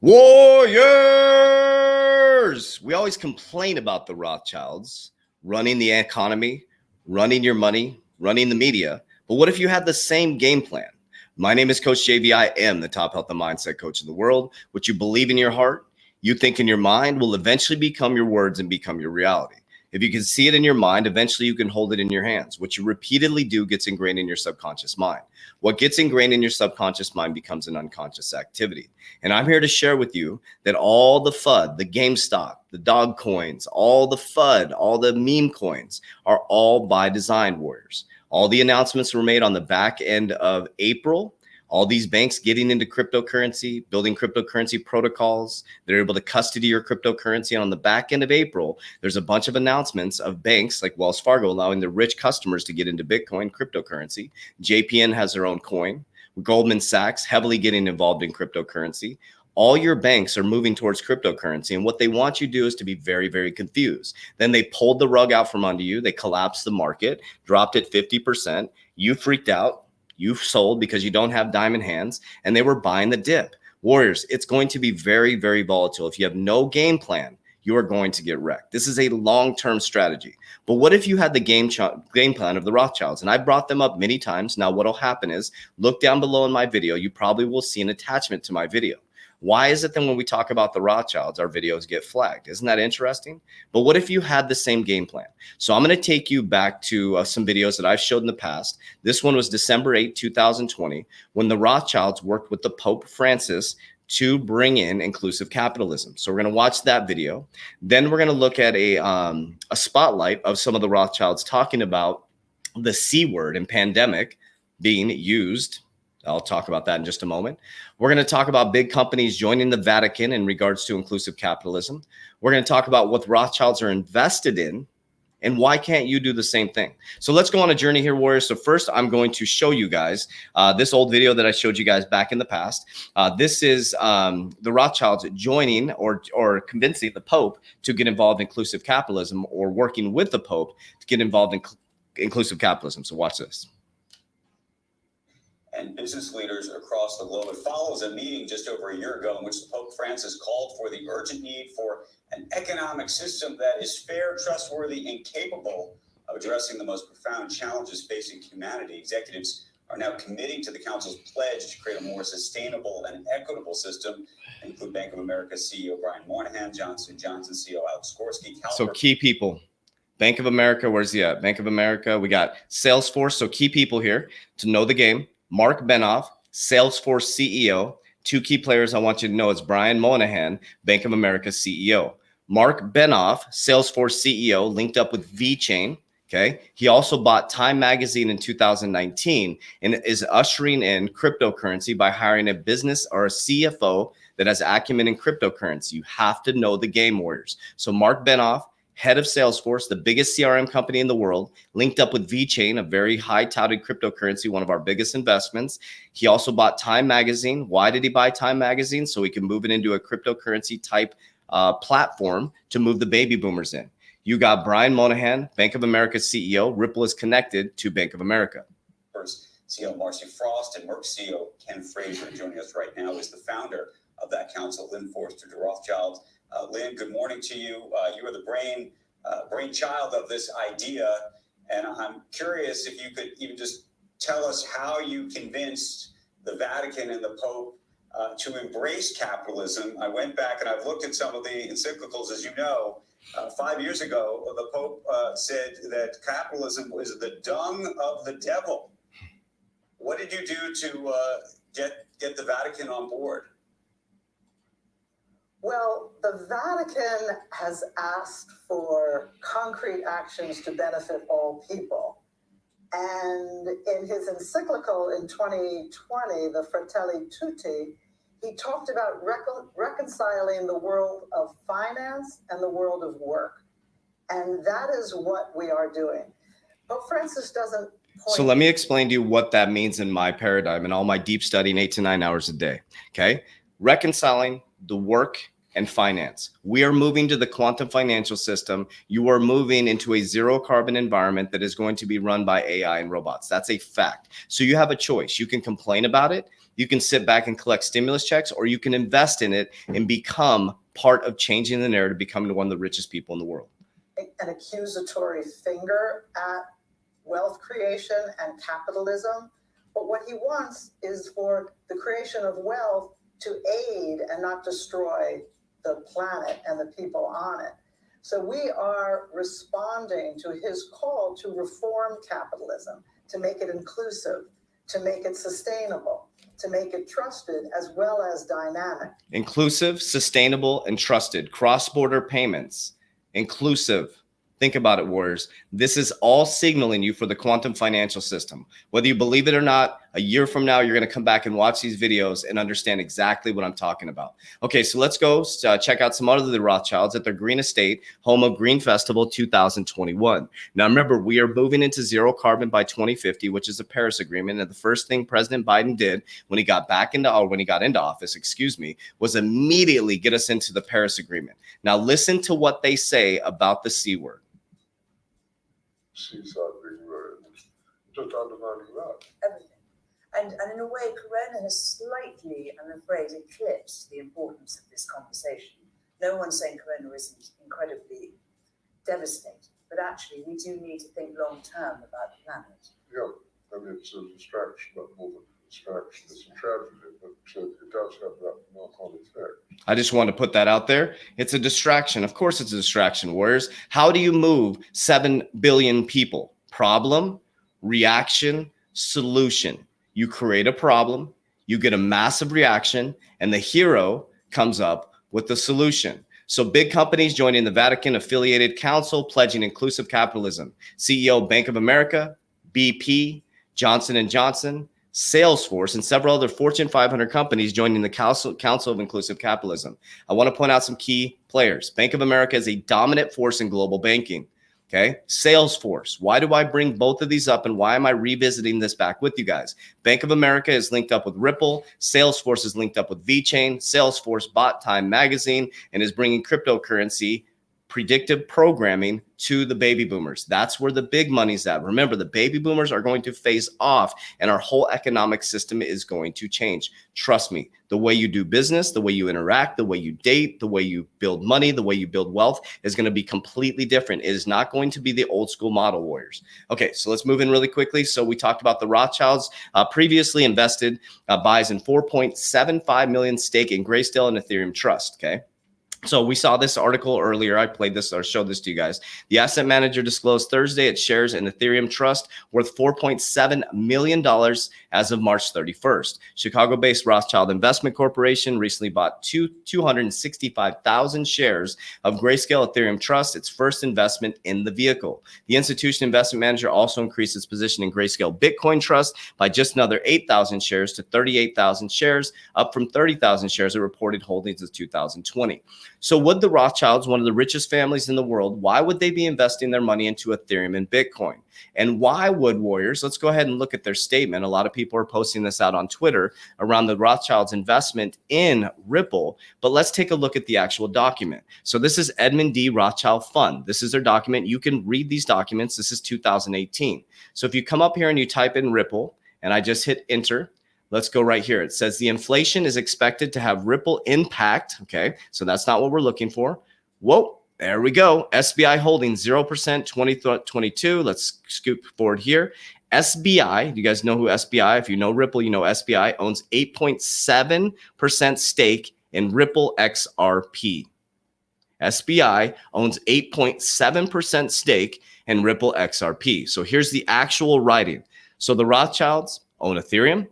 Warriors! We always complain about the Rothschilds running the economy, running your money, running the media. But what if you had the same game plan? My name is Coach JV. I am the top health and mindset coach in the world. What you believe in your heart, you think in your mind will eventually become your words and become your reality. If you can see it in your mind, eventually you can hold it in your hands. What you repeatedly do gets ingrained in your subconscious mind. What gets ingrained in your subconscious mind becomes an unconscious activity. And I'm here to share with you that all the FUD, the GameStop, the dog coins, all the FUD, all the meme coins are all by design, warriors. All the announcements were made on the back end of April. All these banks getting into cryptocurrency, building cryptocurrency protocols. They're able to custody your cryptocurrency. And on the back end of April, there's a bunch of announcements of banks like Wells Fargo allowing their rich customers to get into Bitcoin cryptocurrency. JPN has their own coin. Goldman Sachs heavily getting involved in cryptocurrency. All your banks are moving towards cryptocurrency. And what they want you to do is to be very, very confused. Then they pulled the rug out from under you. They collapsed the market, dropped it 50%. You freaked out. You've sold because you don't have diamond hands, and they were buying the dip. Warriors, it's going to be very, very volatile. If you have no game plan, you are going to get wrecked. This is a long-term strategy. But what if you had the game plan of the Rothschilds? And I brought them up many times. Now, what will happen is look down below in my video. You probably will see an attachment to my video. Why is it that when we talk about the Rothschilds, our videos get flagged? Isn't that interesting? But what if you had the same game plan? So I'm going to take you back to some videos that I've showed in the past. This one was December 8, 2020, when the Rothschilds worked with the Pope Francis to bring in inclusive capitalism. So we're going to watch that video. Then we're going to look at a spotlight of some of the Rothschilds talking about the C word and pandemic being used. I'll talk about that in just a moment. We're going to talk about big companies joining the Vatican in regards to inclusive capitalism. We're going to talk about what the Rothschilds are invested in and why can't you do the same thing? So let's go on a journey here, warriors. So first, I'm going to show you guys this old video that I showed you guys back in the past. This is the Rothschilds joining or convincing the Pope to get involved in inclusive capitalism, or working with the Pope to get involved in inclusive capitalism. So watch this. And business leaders across the globe. It follows a meeting just over a year ago in which Pope Francis called for the urgent need for an economic system that is fair, trustworthy, and capable of addressing the most profound challenges facing humanity. Executives are now committing to the Council's pledge to create a more sustainable and equitable system, include Bank of America CEO Brian Moynihan, Johnson & Johnson CEO Alex Gorsky. So key people. Bank of America, where's he at? Bank of America. We got Salesforce. So key people here to know the game. Mark Benioff, Salesforce CEO. Two key players I want you to know is Brian Moynihan, Bank of America CEO. Mark Benioff, Salesforce CEO, linked up with VeChain. Okay. He also bought Time Magazine in 2019 and is ushering in cryptocurrency by hiring a business or a CFO that has acumen in cryptocurrency. You have to know the game, warriors. So Mark Benioff, head of Salesforce, the biggest CRM company in the world, linked up with VeChain, a very high-touted cryptocurrency, one of our biggest investments. He also bought Time Magazine. Why did he buy Time Magazine? So he can move it into a cryptocurrency type platform to move the baby boomers in. You got Brian Moynihan, Bank of America CEO. Ripple is connected to Bank of America. First, CEO Marcy Frost and Merck CEO Ken Frazier joining us right now is the founder of that council, Lynn Forster de Rothschild. Lynn, good morning to you. You are the brainchild of this idea, and I'm curious if you could even just tell us how you convinced the Vatican and the Pope to embrace capitalism. I went back and I've looked at some of the encyclicals, as you know. 5 years ago, the Pope said that capitalism was the dung of the devil. What did you do to get the Vatican on board? Well, the Vatican has asked for concrete actions to benefit all people. And in his encyclical in 2020, the Fratelli Tutti, he talked about reconciling the world of finance and the world of work. And that is what we are doing. Pope Francis doesn't point. So let me explain to you what that means in my paradigm and all my deep studying 8 to 9 hours a day. Okay. Reconciling the work and finance. We are moving to the quantum financial system. You are moving into a zero carbon environment that is going to be run by AI and robots. That's a fact. So you have a choice. You can complain about it. You can sit back and collect stimulus checks, or you can invest in it and become part of changing the narrative, becoming one of the richest people in the world. An accusatory finger at wealth creation and capitalism. But what he wants is for the creation of wealth to aid and not destroy the planet and the people on it. So we are responding to his call to reform capitalism, to make it inclusive, to make it sustainable, to make it trusted as well as dynamic. Inclusive, sustainable, and trusted. Cross-border payments. Inclusive. Think about it, warriors. This is all signaling you for the quantum financial system. Whether you believe it or not, a year from now, you're going to come back and watch these videos and understand exactly what I'm talking about. Okay, so let's go check out some other of the Rothschilds at their Green Estate, home of Green Festival 2021. Now, remember, we are moving into zero carbon by 2050, which is the Paris Agreement. And the first thing President Biden did when he got into office, was immediately get us into the Paris Agreement. Now, listen to what they say about the C word. Seaside being ruined, just undermining that. Everything. And in a way, Corona has slightly, I'm afraid, eclipsed the importance of this conversation. No one's saying Corona isn't incredibly devastating, but actually we do need to think long term about the planet. Yeah, and it's a distraction, but more than a distraction, it's a tragedy, but it does have that knock-on effect. I just want to put that out there. It's a distraction. Of course it's a distraction, warriors. How do you move 7 billion people? Problem, reaction, solution. You create a problem, you get a massive reaction, and the hero comes up with the solution. So big companies joining the Vatican affiliated council pledging inclusive capitalism. CEO Bank of America, BP, Johnson & Johnson, Salesforce, and several other Fortune 500 companies joining the Council of Inclusive Capitalism. I want to point out some key players. Bank of America is a dominant force in global banking. Okay, Salesforce. Why do I bring both of these up, and why am I revisiting this back with you guys? Bank of America is linked up with Ripple. Salesforce is linked up with VeChain. Salesforce bought Time Magazine and is bringing cryptocurrency predictive programming to the baby boomers. That's where the big money's at. Remember, the baby boomers are going to phase off and our whole economic system is going to change. Trust me, the way you do business, the way you interact, the way you date, the way you build money, the way you build wealth is going to be completely different. It is not going to be the old school model, warriors. Okay, so let's move in really quickly. So we talked about the Rothschilds previously invested buys in 4.75 million stake in Grayscale and Ethereum Trust, okay? So we saw this article earlier. I played this or showed this to you guys. The asset manager disclosed Thursday its shares in Ethereum Trust worth $4.7 million as of March 31st. Chicago-based Rothschild Investment Corporation recently bought 265,000 shares of Grayscale Ethereum Trust, its first investment in the vehicle. The institutional investment manager also increased its position in Grayscale Bitcoin Trust by just another 8,000 shares to 38,000 shares, up from 30,000 shares it reported holdings in 2020. So would the Rothschilds, one of the richest families in the world, why would they be investing their money into Ethereum and Bitcoin? And why would warriors, let's go ahead and look at their statement. A lot of people are posting this out on Twitter around the Rothschilds investment in Ripple, but let's take a look at the actual document. So this is Edmund D. Rothschild Fund. This is their document. You can read these documents. This is 2018. So if you come up here and you type in Ripple, and I just hit enter, let's go right here. It says the inflation is expected to have ripple impact. Okay, so that's not what we're looking for. Whoa, there we go. SBI holding 0% 2022. Let's scoop forward here. SBI, you guys know who SBI, if you know Ripple, you know SBI owns 8.7% stake in Ripple XRP. SBI owns 8.7% stake in Ripple XRP. So here's the actual writing. So the Rothschilds own Ethereum,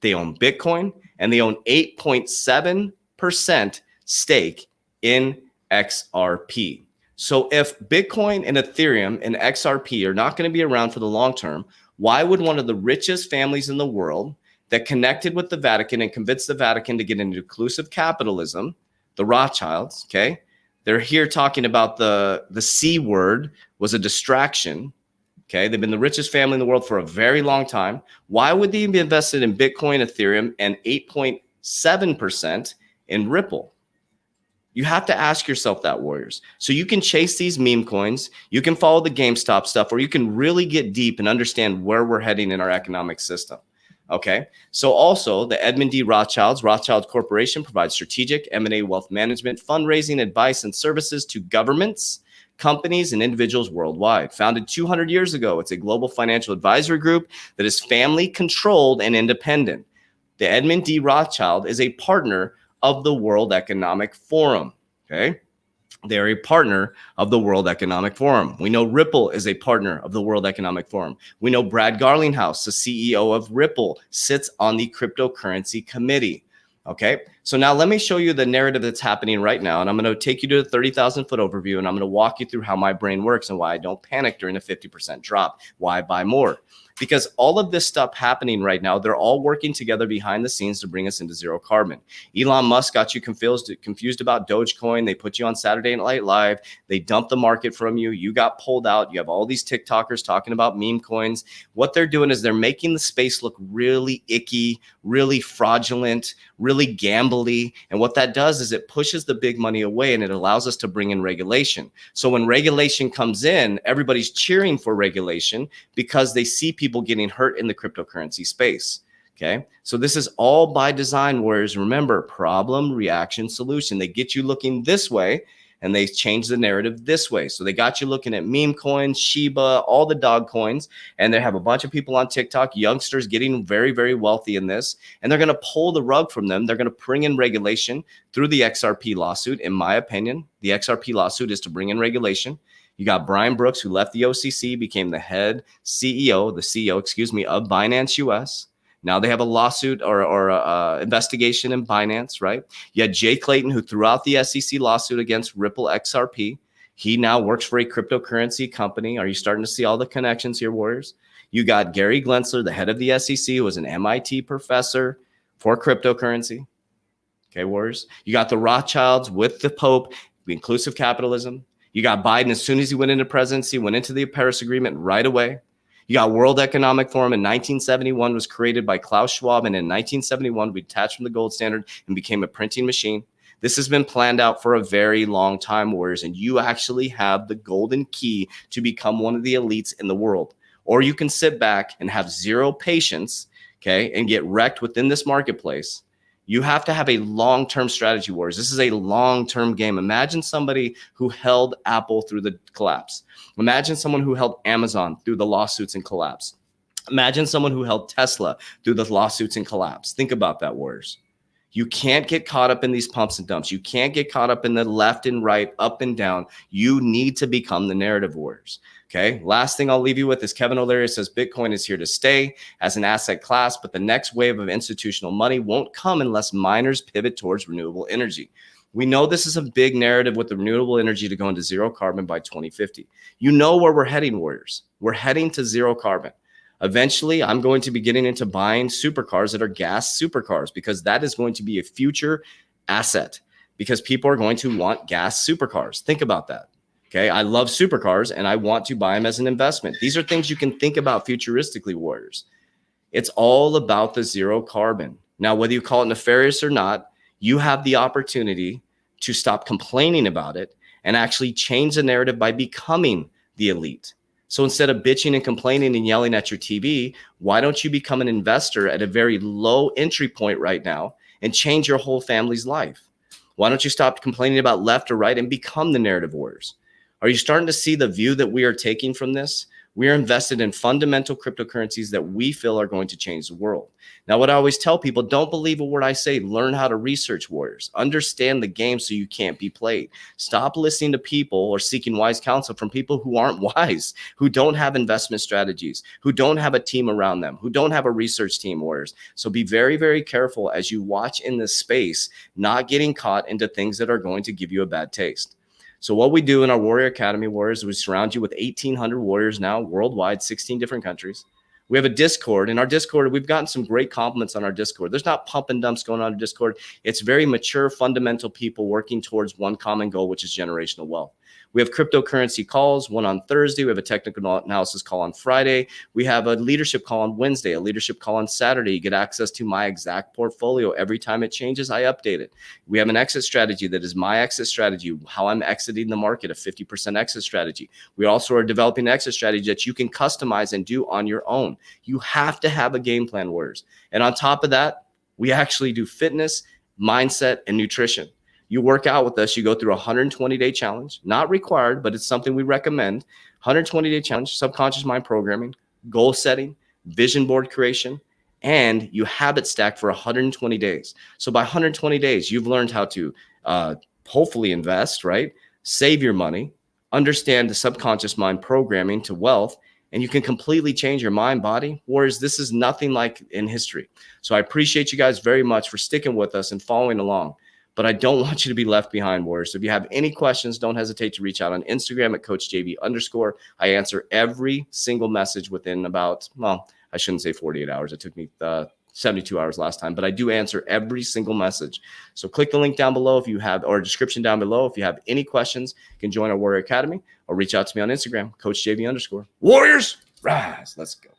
they own Bitcoin, and they own 8.7% stake in XRP. So if Bitcoin and Ethereum and XRP are not going to be around for the long term, why would one of the richest families in the world that connected with the Vatican and convinced the Vatican to get into inclusive capitalism, the Rothschilds, okay, they're here talking about the C word was a distraction. Okay, they've been the richest family in the world for a very long time. Why would they be invested in Bitcoin, Ethereum, and 8.7% in Ripple? You have to ask yourself that, warriors. So you can chase these meme coins, you can follow the GameStop stuff, or you can really get deep and understand where we're heading in our economic system. Okay. So also the Edmund D. Rothschild Corporation provides strategic M&A wealth management, fundraising, advice, and services to governments, companies, and individuals worldwide. Founded 200 years ago, it's a global financial advisory group that is family controlled and independent. The Edmund D. Rothschild is a partner of the World Economic Forum. Okay. They're a partner of the World Economic Forum. We know Ripple is a partner of the World Economic Forum. We know Brad Garlinghouse, the CEO of Ripple, sits on the cryptocurrency committee. Okay, so now let me show you the narrative that's happening right now. And I'm going to take you to the 30,000 foot overview, and I'm going to walk you through how my brain works and why I don't panic during a 50% drop, why I buy more. Because all of this stuff happening right now, they're all working together behind the scenes to bring us into zero carbon. Elon Musk got you confused about Dogecoin. They put you on Saturday Night Live. They dumped the market from you. You got pulled out. You have all these TikTokers talking about meme coins. What they're doing is they're making the space look really icky, really fraudulent, really gambly. And what that does is it pushes the big money away and it allows us to bring in regulation. So when regulation comes in, everybody's cheering for regulation because they see people getting hurt in the cryptocurrency space. Okay. So this is all by design, warriors. Remember, problem, reaction, solution. They get you looking this way and they change the narrative this way. So they got you looking at meme coins, Shiba, all the dog coins, and they have a bunch of people on TikTok, youngsters getting very, very wealthy in this, and they're going to pull the rug from them. They're going to bring in regulation through the XRP lawsuit. In my opinion, the XRP lawsuit is to bring in regulation. You got Brian Brooks, who left the OCC, became the head CEO, of Binance US. Now they have a lawsuit or investigation in Binance, right? You had Jay Clayton, who threw out the SEC lawsuit against Ripple XRP. He now works for a cryptocurrency company. Are you starting to see all the connections here, warriors? You got Gary Gensler, the head of the SEC, who was an MIT professor for cryptocurrency. Okay, warriors. You got the Rothschilds with the Pope, inclusive capitalism. You got Biden, as soon as he went into presidency, went into the Paris Agreement right away. You got World Economic Forum in 1971, was created by Klaus Schwab, and in 1971, we detached from the gold standard and became a printing machine. This has been planned out for a very long time, warriors, and you actually have the golden key to become one of the elites in the world. Or you can sit back and have zero patience, okay, and get wrecked within this marketplace. You have to have a long-term strategy, warriors. This is a long-term game. Imagine somebody who held Apple through the collapse. Imagine someone who held Amazon through the lawsuits and collapse. Imagine someone who held Tesla through the lawsuits and collapse. Think about that, warriors. You can't get caught up in these pumps and dumps. You can't get caught up in the left and right, up and down. You need to become the narrative warriors. Okay. Last thing I'll leave you with is Kevin O'Leary says Bitcoin is here to stay as an asset class, but the next wave of institutional money won't come unless miners pivot towards renewable energy. We know this is a big narrative with the renewable energy to go into zero carbon by 2050. You know where we're heading, warriors. We're heading to zero carbon. Eventually, I'm going to be getting into buying supercars that are gas supercars because that is going to be a future asset because people are going to want gas supercars. Think about that. Okay, I love supercars and I want to buy them as an investment. These are things you can think about futuristically, warriors. It's all about the zero carbon. Now, whether you call it nefarious or not, you have the opportunity to stop complaining about it and actually change the narrative by becoming the elite. So instead of bitching and complaining and yelling at your TV, why don't you become an investor at a very low entry point right now and change your whole family's life? Why don't you stop complaining about left or right and become the narrative warriors? Are you starting to see the view that we are taking from this? We are invested in fundamental cryptocurrencies that we feel are going to change the world. Now, what I always tell people, don't believe a word I say. Learn how to research, warriors. Understand the game so you can't be played. Stop listening to people or seeking wise counsel from people who aren't wise, who don't have investment strategies, who don't have a team around them, who don't have a research team, warriors. So be very, very careful as you watch in this space, not getting caught into things that are going to give you a bad taste. So what we do in our Warrior Academy, warriors, we surround you with 1,800 warriors now worldwide, 16 different countries. We have a Discord. In our Discord, we've gotten some great compliments on our Discord. There's not pump and dumps going on in Discord. It's very mature, fundamental people working towards one common goal, which is generational wealth. We have cryptocurrency calls, one on Thursday. We have a technical analysis call on Friday. We have a leadership call on Wednesday, a leadership call on Saturday. You get access to my exact portfolio. Every time it changes, I update it. We have an exit strategy that is my exit strategy, how I'm exiting the market, a 50% exit strategy. We also are developing an exit strategy that you can customize and do on your own. You have to have a game plan, warriors. And on top of that, we actually do fitness, mindset, and nutrition. You work out with us, you go through a 120-day challenge, not required, but it's something we recommend. 120-day challenge, subconscious mind programming, goal setting, vision board creation, and you habit stack for 120 days. So by 120 days, you've learned how to hopefully invest, right? Save your money, understand the subconscious mind programming to wealth, and you can completely change your mind, body. Whereas this is nothing like in history. So I appreciate you guys very much for sticking with us and following along. But I don't want you to be left behind, warriors. So if you have any questions, don't hesitate to reach out on Instagram at CoachJB_. I answer every single message within about, well, I shouldn't say 48 hours. It took me 72 hours last time, but I do answer every single message. So click the link down below if you have, or description down below. If you have any questions, you can join our Warrior Academy or reach out to me on Instagram, CoachJB_. Warriors, rise. Let's go.